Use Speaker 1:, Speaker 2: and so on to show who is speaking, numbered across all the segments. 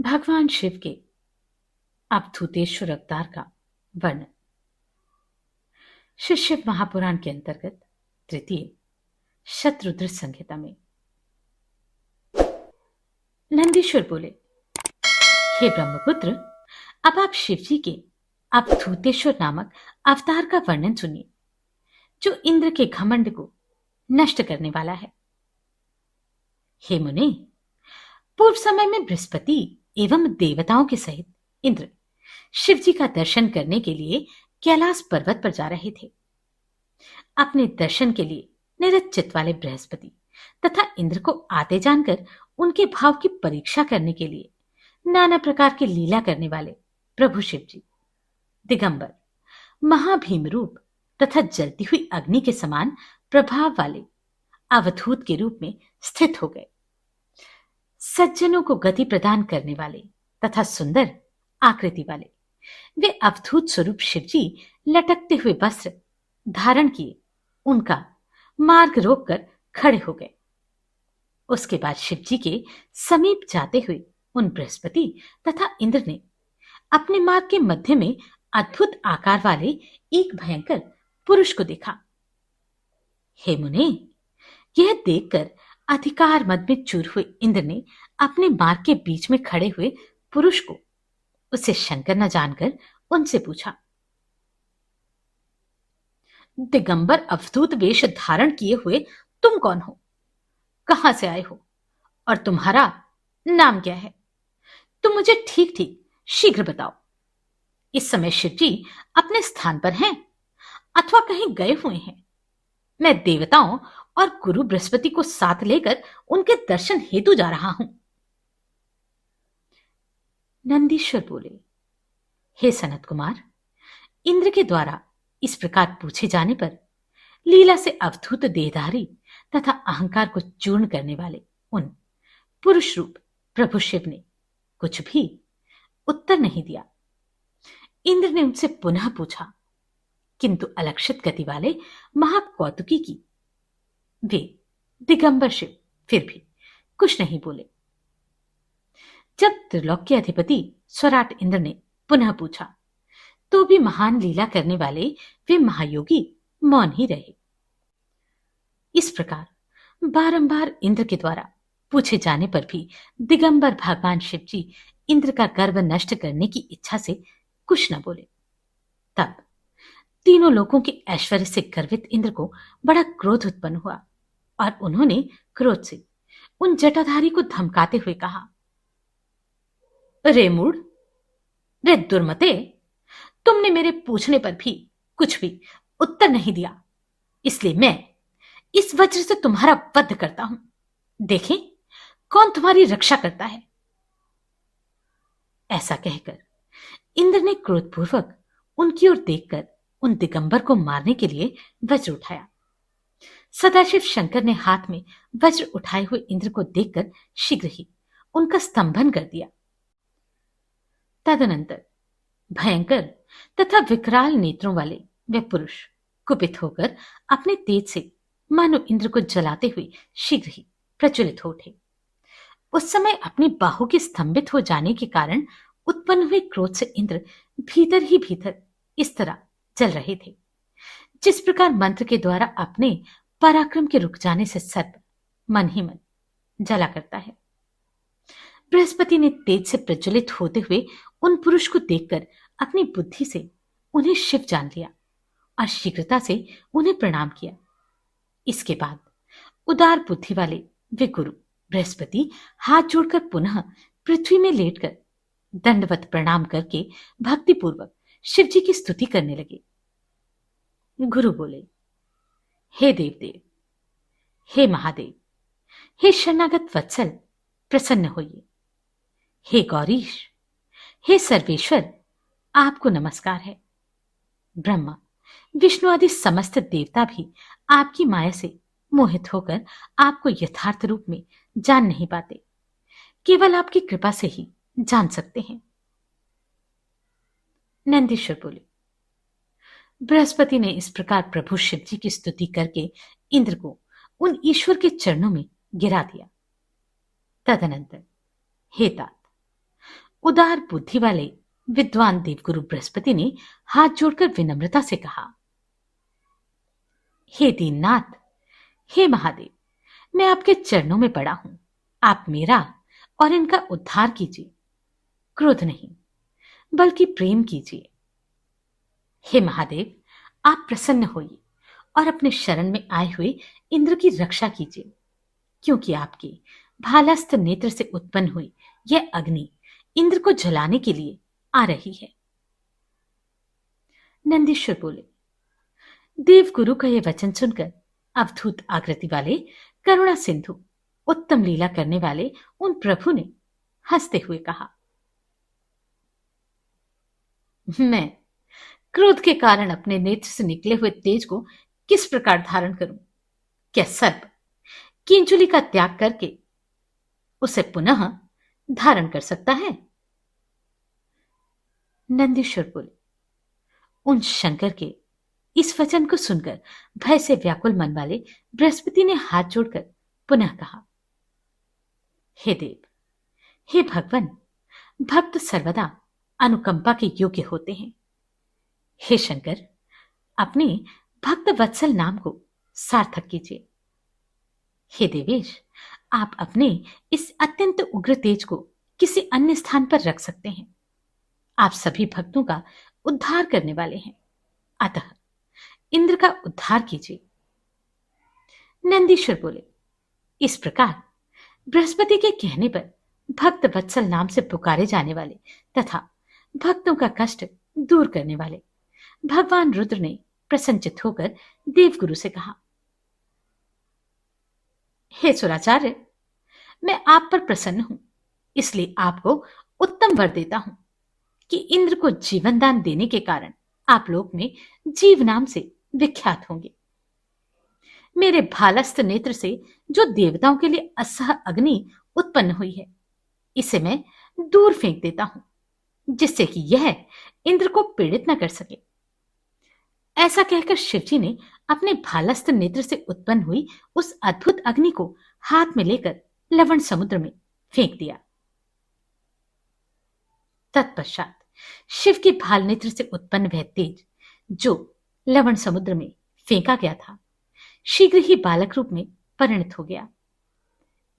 Speaker 1: भगवान शिव के अवधूतेश्वर अवतार का वर्णन। श्री शिव महापुराण के अंतर्गत तृतीय शतरुद्र संहिता में नंदीश्वर बोले, हे ब्रह्मपुत्र, अब आप शिव जी के अवधूतेश्वर नामक अवतार का वर्णन सुनिए, जो इंद्र के घमंड को नष्ट करने वाला है। हे मुने, पूर्व समय में बृहस्पति एवं देवताओं के सहित इंद्र शिव जी का दर्शन करने के लिए कैलाश पर्वत पर जा रहे थे। अपने दर्शन के लिए निरचित वाले बृहस्पति तथा इंद्र को आते जानकर उनके भाव की परीक्षा करने के लिए नाना प्रकार की लीला करने वाले प्रभु शिव जी दिगंबर, महाभीम रूप तथा जलती हुई अग्नि के समान प्रभाव वाले अवधूत के रूप में स्थित हो गए। सज्जनों को गति प्रदान करने वाले तथा सुंदर आकृति वाले वे अवधूत स्वरूप शिवजी लटकते हुए वस्त्र धारण किए उनका मार्ग रोककर खड़े हो गए। उसके बाद शिवजी के समीप जाते हुए उन बृहस्पति तथा इंद्र ने अपने मार्ग के मध्य में अद्भुत आकार वाले एक भयंकर पुरुष को देखा। हे मुने, यह देखकर अधिकार मद में चूर हुए इंद्र ने अपने मार्ग के बीच में खड़े हुए पुरुष को उसे शंकर न जानकर उनसे पूछा, दिगंबर अवधूत वेश धारण किए हुए तुम कौन हो? कहां से आए हो और तुम्हारा नाम क्या है? तुम मुझे ठीक ठीक शीघ्र बताओ। इस समय शिवजी अपने स्थान पर हैं अथवा कहीं गए हुए हैं। मैं देवताओं और गुरु बृहस्पति को साथ लेकर उनके दर्शन हेतु जा रहा हूं। नंदीश्वर बोले, हे सनत कुमार, इंद्र के द्वारा इस प्रकार पूछे जाने पर लीला से अवधूत देहधारी तथा अहंकार को चूर्ण करने वाले उन पुरुष रूप प्रभु शिव ने कुछ भी उत्तर नहीं दिया। इंद्र ने उनसे पुनः पूछा, किंतु अलक्षित गति वाले महाकौतुकी की वे दिगंबर शिव फिर भी कुछ नहीं बोले। जब त्रिलोक के अधिपति स्वराट इंद्र ने पुनः पूछा तो भी महान लीला करने वाले वे महायोगी मौन ही रहे। इस प्रकार बारंबार इंद्र के द्वारा पूछे जाने पर भी दिगंबर भगवान शिव जी इंद्र का गर्व नष्ट करने की इच्छा से कुछ न बोले। तब तीनों लोगों के ऐश्वर्य से गर्वित इंद्र को बड़ा क्रोध उत्पन्न हुआ और उन्होंने क्रोध से उन जटाधारी को धमकाते हुए कहा, रे मूढ़, रे दुर्मते, तुमने मेरे पूछने पर भी कुछ भी उत्तर नहीं दिया, इसलिए मैं इस वज्र से तुम्हारा वध करता हूं। देखें कौन तुम्हारी रक्षा करता है। ऐसा कहकर इंद्र ने क्रोधपूर्वक उनकी ओर देखकर उन दिगंबर को मारने के लिए वज्र उठाया। सदाशिव शंकर ने हाथ में वज्र उठाए हुए इंद्र को देखकर शीघ्र ही उनका स्तंभन कर दिया। तदनंतर भयंकर तथा विकराल नेत्रों वाले वे पुरुष कुपित होकर अपने तेज से मानो इंद्र को जलाते हुए शीघ्र ही प्रज्वलित हो उठे। उस समय अपनी बाहों के स्तंभित हो जाने के कारण उत्पन्न हुए क्रोध से इंद्र भीतर ही भीतर इस तरह जल रहे थे, जिस प्रकार मंत्र के द्वारा अपने पराक्रम के रुक जाने से सर्प मन ही मन जला करता है। बृहस्पति ने तेज से प्रज्वलित होते हुए उन पुरुष को देखकर अपनी बुद्धि से उन्हें शिव जान लिया और शीघ्रता से उन्हें प्रणाम किया। इसके बाद उदार बुद्धि वाले वे गुरु बृहस्पति हाथ जोड़कर पुनः पृथ्वी में लेटकर दंडवत प्रणाम करके भक्तिपूर्वक शिव जी की स्तुति करने लगे। गुरु बोले, हे देवदेव, हे महादेव, हे शरणागत वत्सल, प्रसन्न होइए। हे गौरीश, हे सर्वेश्वर, आपको नमस्कार है। ब्रह्मा, विष्णु आदि समस्त देवता भी आपकी माया से मोहित होकर आपको यथार्थ रूप में जान नहीं पाते, केवल आपकी कृपा से ही जान सकते हैं। नंदीश्वर बोले, बृहस्पति ने इस प्रकार प्रभु शिव जी की स्तुति करके इंद्र को उन ईश्वर के चरणों में गिरा दिया। तदनंतर, हे तात, उदार बुद्धि वाले विद्वान देवगुरु बृहस्पति ने हाथ जोड़कर विनम्रता से कहा, हे दीननाथ, हे महादेव, मैं आपके चरणों में पड़ा हूं। आप मेरा और इनका उद्धार कीजिए। क्रोध नहीं, बल्कि प्रेम कीजिए। हे महादेव, आप प्रसन्न होइए और अपने शरण में आए हुए इंद्र की रक्षा कीजिए, क्योंकि आपके भालस्थ नेत्र से उत्पन्न हुई यह अग्नि इंद्र को जलाने के लिए आ रही है। नंदीश्वर बोले। देवगुरु का यह वचन सुनकर अवधूत आकृति वाले, करुणा सिंधु, उत्तम लीला करने वाले उन प्रभु ने हंसते हुए कहा, मैं क्रोध के कारण अपने नेत्र से निकले हुए तेज को किस प्रकार धारण करूं? क्या सर्प किंचुली का त्याग करके उसे पुनः धारण कर सकता है? नंदीश्वर बोले। उन शंकर के इस वचन को सुनकर भय से व्याकुल मन वाले बृहस्पति ने हाथ जोड़कर पुनः कहा, हे देव, हे भगवान, भक्त सर्वदा अनुकंपा के योग्य होते हैं। हे शंकर, अपने भक्त वत्सल नाम को सार्थक कीजिए। हे देवेश, आप अपने इस अत्यंत उग्र तेज को किसी अन्य स्थान पर रख सकते हैं। आप सभी भक्तों का उद्धार करने वाले हैं, अतः इंद्र का उद्धार कीजिए। नंदीश्वर बोले। इस प्रकार बृहस्पति के कहने पर भक्त वत्सल नाम से पुकारे जाने वाले तथा भक्तों का कष्ट दूर करने वाले भगवान रुद्र ने प्रसन्नचित्त होकर देवगुरु से कहा, हे सुराचार्य, मैं आप पर प्रसन्न हूं, इसलिए आपको उत्तम वर देता हूं कि इंद्र को जीवन दान देने के कारण आप लोक में जीव नाम से विख्यात होंगे। मेरे भालस्थ नेत्र से जो देवताओं के लिए असह अग्नि उत्पन्न हुई है, इसे मैं दूर फेंक देता हूं, जिससे कि यह इंद्र को पीड़ित न कर सके। ऐसा कहकर शिवजी ने अपने भालस्थ नेत्र से उत्पन्न हुई उस अद्भुत अग्नि को हाथ में लेकर लवण समुद्र में फेंक दिया। तत्पश्चात शिव के भाल नेत्र से उत्पन्न वह तेज जो लवण समुद्र में फेंका गया था, शीघ्र ही बालक रूप में परिणत हो गया।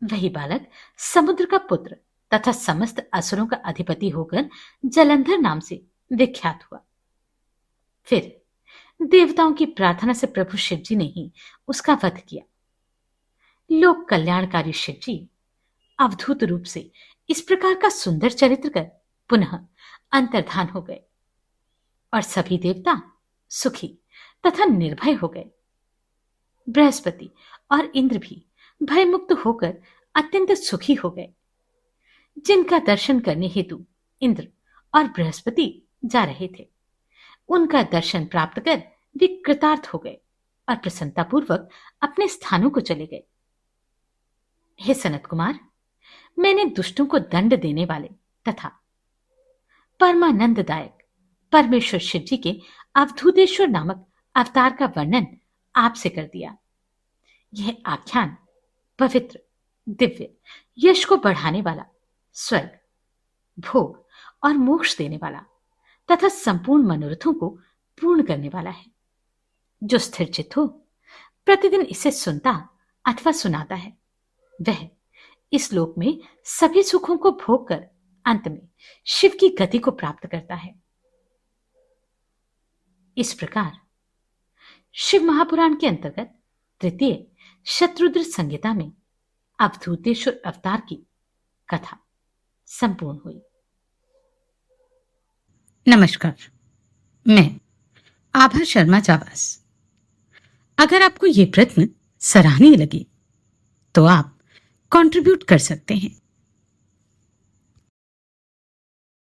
Speaker 1: वही बालक समुद्र का पुत्र तथा समस्त असुरों का अधिपति होकर जलंधर नाम से विख्यात हुआ। फिर देवताओं की प्रार्थना से प्रभु शिवजी ने ही उसका वध किया। लोक कल्याणकारी शिवजी अवधूत रूप से इस प्रकार का सुंदर चरित्र कर पुनः अंतर्धान हो गए और सभी देवता सुखी तथा निर्भय हो गए। बृहस्पति और इंद्र भी भयमुक्त होकर अत्यंत सुखी हो गए। जिनका दर्शन करने हेतु इंद्र और बृहस्पति जा रहे थे, उनका दर्शन प्राप्त कर वे कृतार्थ हो गए और प्रसन्नतापूर्वक अपने स्थानों को चले गए। हे सनत कुमार, मैंने दुष्टों को दंड देने वाले तथा परमानंददायक परमेश्वर शिव जी के अवधूतेश्वर नामक अवतार का वर्णन आपसे कर दिया। यह आख्यान पवित्र, दिव्य, यश को बढ़ाने वाला, स्वर्ग, भोग और मोक्ष देने वाला तथा संपूर्ण मनोरथों को पूर्ण करने वाला है। जो स्थिर चित्त हो, प्रतिदिन इसे सुनता अथवा सुनाता है, वह इस लोक में सभी सुखों को भोग कर अंत में शिव की गति को प्राप्त करता है। इस प्रकार शिव महापुराण के अंतर्गत तृतीय शत्रुद्र संहिता में अवधूतेश्वर अवतार की कथा संपूर्ण हुई।
Speaker 2: नमस्कार, मैं आभा शर्मा जावास। अगर आपको ये प्रश्न सराहनीय लगे तो आप कंट्रीब्यूट कर सकते हैं।